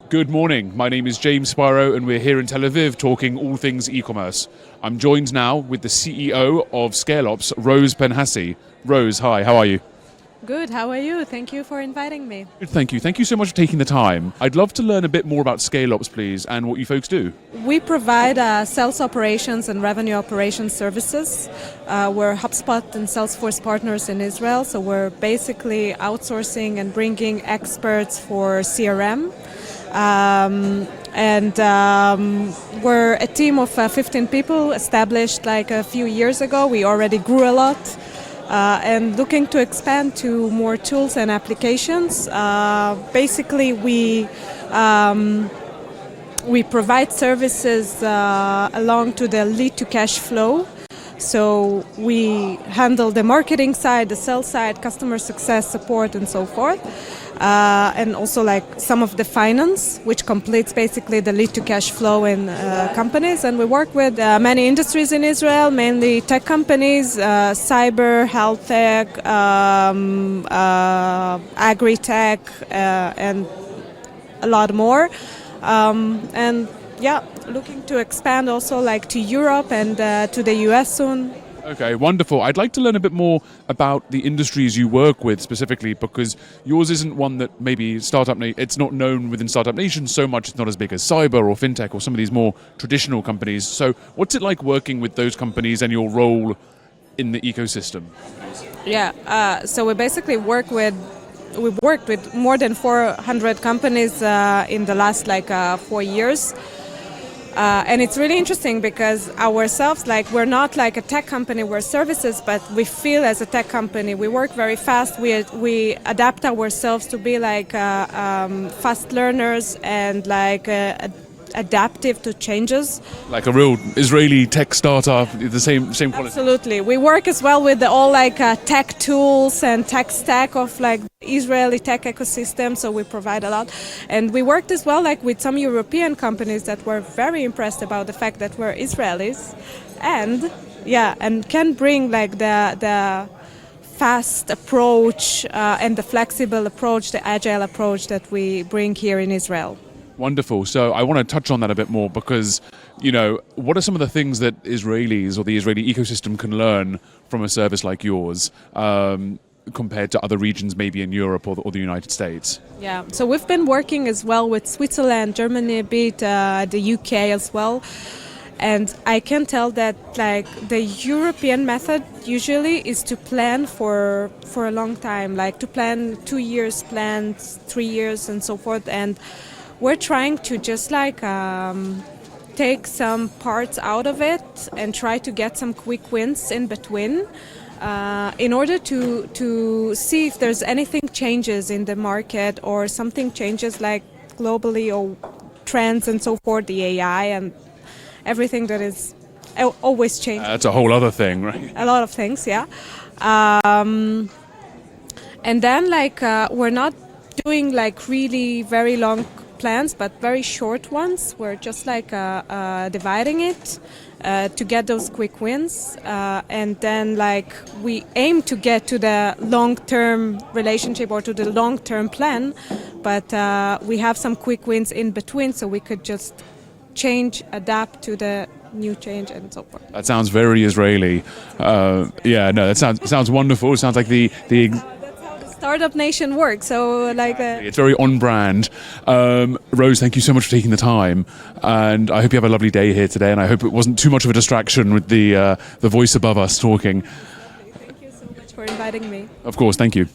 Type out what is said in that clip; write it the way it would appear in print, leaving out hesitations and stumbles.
Good morning, my name is James Sparrow and we're here in Tel Aviv talking all things e-commerce. I'm joined now with the CEO of ScaleOps, Rose Penhasi. Rose, hi, how are you? Good, how are you? Thank you for inviting me. Good, thank you. Thank you so much for taking the time. I'd love to learn a bit more about ScaleOps, please, and what you folks do. We provide sales operations and revenue operations services. We're HubSpot and Salesforce partners in Israel, so we're basically outsourcing and bringing experts for CRM. We're a team of 15 people established like a few years ago. We already grew a lot. And looking to expand to more tools and applications. Basically, we provide services along to the lead to cash flow. So we handle the marketing side, the sales side, customer success, support, and so forth. And also like some of the finance, which completes basically the lead to cash flow in companies. And we work with many industries in Israel, mainly tech companies, cyber, health tech, agritech, and a lot more. Looking to expand also like to Europe and to the US soon. Okay, wonderful. I'd like to learn a bit more about the industries you work with specifically, because yours isn't one that maybe it's not known within Startup Nation so much. It's not as big as cyber or fintech or some of these more traditional companies. So what's it like working with those companies and your role in the ecosystem? Yeah, so we basically we've worked with more than 400 companies in the last 4 years. And it's really interesting because ourselves, we're not like a tech company, we're services, but we feel as a tech company. We work very fast. We adapt ourselves to be fast learners and adaptive to changes. Like a real Israeli tech startup, the same quality. Absolutely. We work as well with all tech tools and tech stack of Israeli tech ecosystem, so we provide a lot. And we worked as well with some European companies that were very impressed about the fact that we're Israelis and can bring the fast approach and the flexible approach, the agile approach that we bring here in Israel. Wonderful. So I want to touch on that a bit more because, what are some of the things that Israelis or the Israeli ecosystem can learn from a service like yours compared to other regions maybe in Europe or the United States? Yeah, so we've been working as well with Switzerland, Germany a bit, the UK as well. And I can tell that the European method usually is to plan for a long time, to plan 2 years, plan 3 years and so forth. And we're trying to just take some parts out of it and try to get some quick wins in between in order to see if there's anything changes in the market or something changes globally or trends and so forth, the AI and everything that is always changing. That's a whole other thing, right? A lot of things, yeah. And then we're not doing really very long plans, but very short ones. We're just dividing it to get those quick wins, and then we aim to get to the long-term relationship or to the long-term plan, but we have some quick wins in between, so we could just change, adapt to the new change and so forth. That sounds very Israeli. That sounds wonderful. It sounds like the Startup Nation works, so it's very on brand. Rose, thank you so much for taking the time, and I hope you have a lovely day here today, and I hope it wasn't too much of a distraction with the voice above us talking. Thank you so much for inviting me. Of course, thank you.